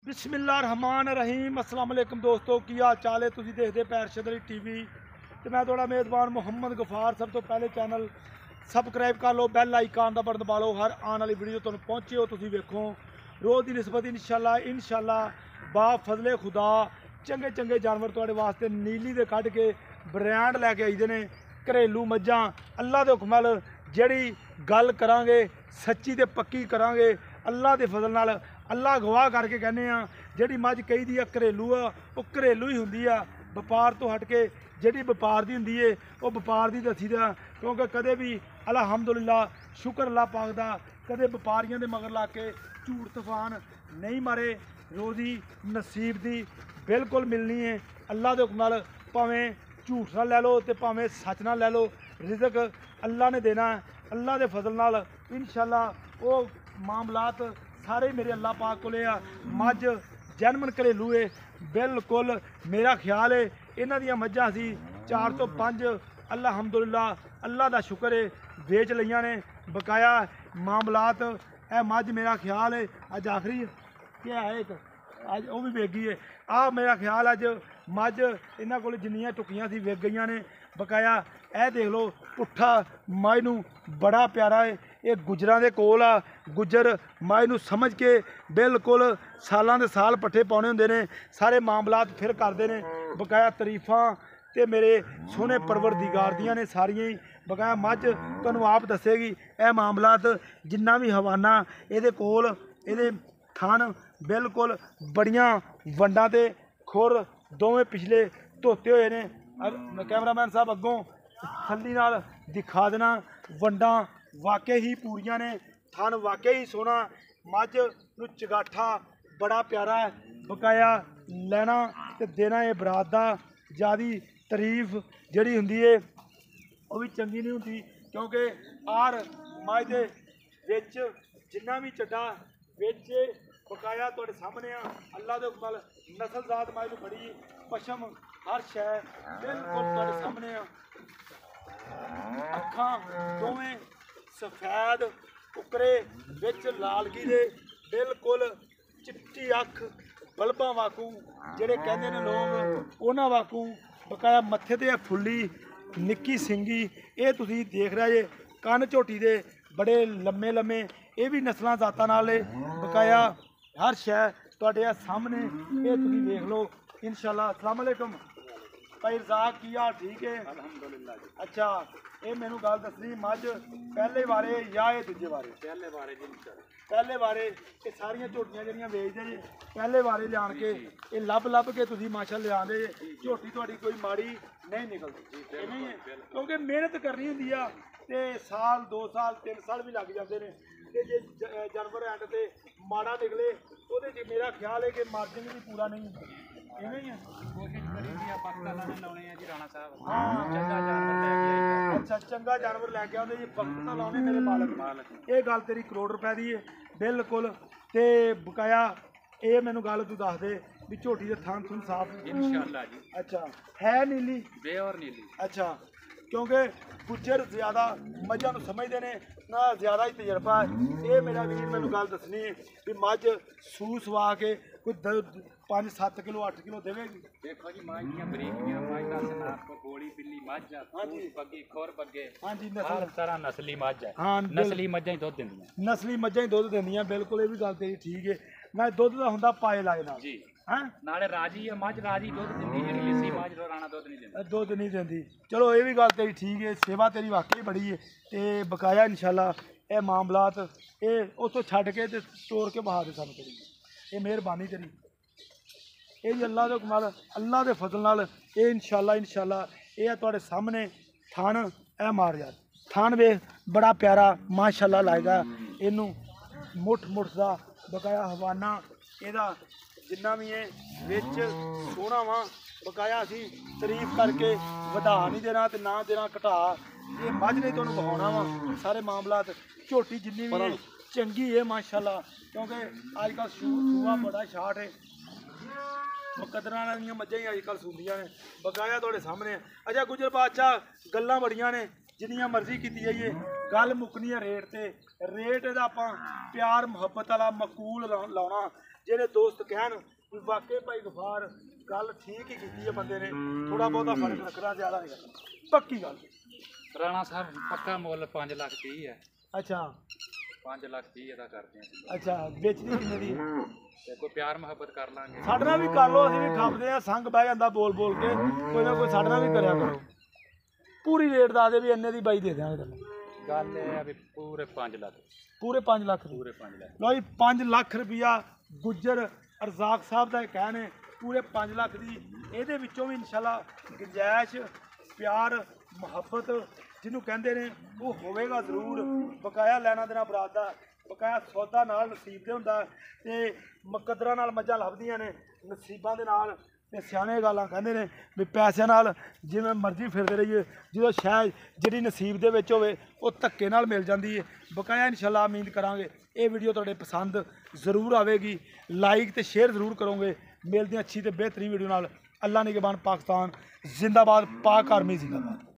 बिस्मिल्लाहिर्रहमानिर्रहीम अस्सलाम वालेकुम दोस्तों की हाल चाल है। तुसीं देखदे पे अरशद अली टीवी तो मैं थोड़ा मेज़बान मुहम्मद गफार। सब तो पहले चैनल सबसक्राइब कर लो, बैल आइकान का बटन दबा लो, हर आने वाली वीडियो तुहानूं पहुंचे हो तुसीं वेखो। रोज़ की निस्बत इंशाअल्लाह बा फजले खुदा चंगे चंगे जानवर तुहाडे वास्ते नीली दे कढ के ब्रांड लैके आईदे ने। घरेलू मज्जां अल्लाह दे हुक्म नाल जिहड़ी गल करांगे सच्ची ते पक्की करांगे अल्लाह दे फजल नाल। अल्लाह गवाह करके कहने जिहड़ी मझ कही दी घरेलू वो घरेलू ही हुंदी आ, व्यापार तो हट के जिहड़ी व्यापार दी हुंदी है वो व्यापार दी दसी दा। क्योंकि कदे भी अलहमदुलिल्लाह शुक्र अल्लाह पाक दा कदे व्यापारियों के मगर ला के झूठ तूफान नहीं मारे। रोज़ी नसीब दी बिल्कुल मिलनी है अल्लाह दे हुक्म नाल। भावें झूठ ना लै लो तो भावें सच ना लै लो, रिजक अल्लाह ने देना है। अल्लाह के फजल नाल इंशाअल्लाह वो मामलात सारे मेरे अल्लाह पाक को मझ जैनमन घरेलू है बिल्कुल। मेरा ख्याल है इन्हां दियां मझां सी 4 तो 5 अलहमदुलिल्लाह अल्लाह का शुक्र है बेच लियां ने। बकाया मामलात है मझ मेरा ख्याल है अज आखिरी क्या है एक अज वो भी वेच गई है। मेरा ख्याल अज मझ इन्हां कोल जिन्नियां टुकियां सी वेच गई ने। बकाया यह देख लो पुट्ठा मझ नूं बड़ा प्यारा है। ये गुजरां दे कोल आ, गुजर मझ नूं समझ के बिल्कुल सालां दे साल पट्ठे पाने हुंदे ने। सारे मामलात फिर करते हैं। बकाया तरीफां ते मेरे सोहने परवरदिगार दियां ने सारियां ही। बकाया मझ तुहानूं आप दसेगी यह मामलात जिन्ना भी हवाना ये कोल ये थन बिल्कुल बड़ियां वंडां ते खुर दोवें पिछले धोते हुए ने। कैमरामैन साहब अगों थल्ली नाल दिखा देना वंडां वाकई ही पूरियां ने, थन वाकई ही सोहना। मझ नूं चगाठा बड़ा प्यारा है। बकाया लैना ते देना ये बरात दा ज़्यादा तारीफ जिहड़ी हुंदी है वो भी चंगी नहीं हुंदी। क्योंकि आर मझ दे विच जिन्ना भी चड्डा बेचे बकाया तुहाडे सामने अल्लाह दे हुक्म नाल नस्लजात मझ नूं बड़ी पशम हर शै बिल्कुल तुहाडे सामने अखां दोवें सफेद उकरे विच लालगी दे बिल्कुल चिट्टी अख बल्बां वाकू जिहड़े कहंदे ने लोग उन्हां वाकू। बकाया मत्थे ते फुल्ली निक्की सिंगी ये तुसीं देख रहे जे। कन्न झोटी दे बड़े लम्मे लम्मे ये भी नस्लां जातां नाल। बकाया हर शै तुहाडे सामने ये तुसीं देख लो इंशाअल्लाह। अस्सलाम वालेकुम भाई रज़ाक की हाल ठीक है? अल्हम्दुलिल्लाह जी। अच्छा ये मैनू गल दसनी मझ पहले बारे या ये दूजे बारे? पहले बारे जी। पहले बारे ये सारियां झोटियां जिहड़ियां वेचदे जे पहले बारे लिया के ये लभ के तुसीं माशा लियादे जे। झोटी तुहाडी कोई माड़ी नहीं निकलती नहीं है क्योंकि मेहनत करनी हुंदी आ ते साल 2 साल 3 साल भी लग जाते हैं। ते जे जानवर एंड ते माड़ा निकले ਉਹਦੇ 'ਚ मेरा ख्याल है कि मार्जिन भी पूरा नहीं ਹੁੰਦਾ। इवें ही है कोशिश करी दी आ पक्का लाने लाने आ जी राणा साहब। चंगा जानवर लैके आए। अच्छा चंगा जानवर लैके आउंदे जी वक्त ना लाउने मेरे मालक। ये गल तेरी करोड़ रुपए दी है बिल्कुल। ते बकाया ये मैनू गल तू दस दे भी झोटी दे थन थुन साफ इंशाअल्लाह जी। अच्छा है नीली बेऔर नीली। अच्छा क्योंकि गुज्जर ज़्यादा मझां नूं समझदे ने ना ज़्यादा ही तजर्बा है। ये मेरा वीर मैनू गल दसनी है भी मझ सूह सवा के कोई 5-7 किलो 8 किलो देवेगी। देखो जी मझ दियां बरीकियां मझ दा सनार को गोली बिल्ली मझ हाँ जी बग्गी खोर बग्गे हाँ जी हर तरह नस्ली मझ है। हाँ नस्ली मझां ही दुध दिंदियां। नस्ली मझां ही दुध दिंदियां बिल्कुल। ये भी गल तेरी ठीक है। मैं दुध दा हुंदा पाए लाए नाल जी हाँ नाले राजी है मझ राजी दुध दिंदी जिहड़ी लिस्सी मझ राणा दुध नहीं दिंदी। दुध नहीं दिंदी चलो ये भी गल तेरी ठीक है। सेवा तेरी वाकई बड़ी है ते बकाया इंशाअल्लाह ये मामलात ये उतों छड्ड के ते तोड़ के बहा दे सानूं तेरी ये मेहरबानी तेरी। ये जी अल्लाह दे हुक्म नाल अल्लाह दे फजल नाल ये इंशाअल्लाह ये तुहाडे सामने थन ए मार यार थन वे बड़ा प्यारा माशाअल्लाह लाएगा इनू मुठ दा। बकाया हवाना ਇਹਦਾ जिन्ना भी है विच सोहना वा। बकाया असी तारीफ करके वधा नहीं देना तो ना देना घटा। ये मझ ने तुहानूं विखाउणा वा सारे मामलात। झोटी जिन्नी भी है चंगी है माशाअल्लाह क्योंकि अजकल सूआ बड़ा शार्ट है। मुकदरां वालियां मझां ही अजकल सूंदियां ने। बकाया तुहाडे सामने। अच्छा गुजर बादशाह गल्लां बड़ियां ने जिन्नियां मर्जी कीती जाइए गल मुकनी है रेट ते। रेट इहदा आपां प्यार मुहब्बत वाला मकूल लाउणा ਜਿਹੜੇ ਦੋਸਤ ਕਹਿਣ ਵੀ ਵਾਕਈ ਭਾਈ ਗਫਾਰ ਗੱਲ ਠੀਕ ਹੀ ਕੀਤੀ ਹੈ ਬੰਦੇ ਨੇ, ਥੋੜਾ ਬਹੁਤਾ ਫਰਕ ਰੱਖਣਾ, ਜ਼ਿਆਦਾ ਨਹੀਂ ਰੱਖਣਾ, ਪੱਕੀ ਗੱਲ। ਰਾਣਾ ਸਾਹਿਬ ਪੱਕਾ ਮੁੱਲ 5 ਲੱਖ 30 ਹੈ। ਅੱਛਾ 5 ਲੱਖ 30 ਇਹਦਾ ਕਰਦੇ ਆ। ਅੱਛਾ ਵੇਚਦੀ ਕਿੰਨੇ ਦੀ? ਤੇ ਕੋਈ ਪਿਆਰ ਮੁਹੱਬਤ ਕਰ ਲਾਂਗੇ। ਸਾਡੇ ਨਾਲ ਵੀ ਕਰ ਲਓ, ਅਸੀਂ ਵੀ ਖੱਪਦੇ ਆ, ਸੰਗ ਬਹਿ ਜਾਂਦਾ ਬੋਲ ਬੋਲ ਕੇ, ਕੋਈ ਨਾ ਕੋਈ ਸਾਡੇ ਨਾਲ ਵੀ ਕਰਿਆ ਕਰੋ। ਪੂਰੀ ਰੇਟ ਦੱਸ ਦੇ ਵੀ ਇੰਨੇ ਦੀ ਬਾਈ ਦੇ ਦਿਆਂਗੇ ਤੈਨੂੰ। ਗੱਲ ਇਹ ਆ ਵੀ ਪੂਰੇ 5 ਲੱਖ, ਪੂਰੇ 5 ਲੱਖ ਦੀ। ਪੂਰੇ 5 ਲੱਖ। ਲਓ ਜੀ 5 ਲੱਖ ਰੁਪਈਆ ਗੁੱਜਰ ਅਰਜ਼ਾਕ ਸਾਹਿਬ ਦਾ ਇਹ ਕਹਿਣ ਹੈ, ਪੂਰੇ 5 ਲੱਖ ਦੀ। ਇਹਦੇ ਵਿੱਚੋਂ ਵੀ ਇਨਸ਼ਾਅੱਲਾ ਗੁੰਜਾਇਸ਼, ਪਿਆਰ, ਮੁਹੱਬਤ ਜਿਹਨੂੰ ਕਹਿੰਦੇ ਨੇ ਉਹ ਹੋਵੇਗਾ ਜ਼ਰੂਰ। ਬਕਾਇਆ ਲੈਣਾ ਦੇਣਾ ਬਰਾਤ ਦਾ, ਬਕਾਇਆ ਸੌਦਾ ਨਾਲ ਨਸੀਬ ਦੇ ਹੁੰਦਾ, ਤੇ ਮੁਕੱਦਰਾਂ ਨਾਲ ਮੱਝਾਂ ਲੱਭਦੀਆਂ ਨੇ, ਨਸੀਬਾਂ ਦੇ ਨਾਲ। ਤੇ ਸਿਆਣੇ ਗੱਲਾਂ ਕਹਿੰਦੇ ਨੇ ਵੀ ਪੈਸਿਆਂ ਨਾਲ ਜਿਵੇਂ ਮਰਜ਼ੀ ਫਿਰਦੇ ਰਹੀਏ, ਜਦੋਂ ਸ਼ਾਇਦ ਜਿਹੜੀ ਨਸੀਬ ਦੇ ਵਿੱਚ ਹੋਵੇ ਉਹ ਧੱਕੇ ਨਾਲ ਮਿਲ ਜਾਂਦੀ ਹੈ। ਬਕਾਇਆ ਇਨਸ਼ਾਅੱਲਾ ਉਮੀਦ ਕਰਾਂਗੇ ਇਹ ਵੀਡੀਓ ਤੁਹਾਡੇ ਪਸੰਦ ਜ਼ਰੂਰ ਆਵੇਗੀ, ਲਾਈਕ ਤੇ ਸ਼ੇਅਰ ਜ਼ਰੂਰ ਕਰੋਗੇ। ਮਿਲਦੇ ਹਾਂ ਅੱਛੀ ਤੇ ਬਿਹਤਰੀਨ ਵੀਡੀਓ ਨਾਲ। ਅੱਲਾ ਨਿਗਹਬਾਨ ਪਾਕਿਸਤਾਨ ਜ਼ਿੰਦਾਬਾਦ, ਪਾਕ ਆਰਮੀ ਜ਼ਿੰਦਾਬਾਦ।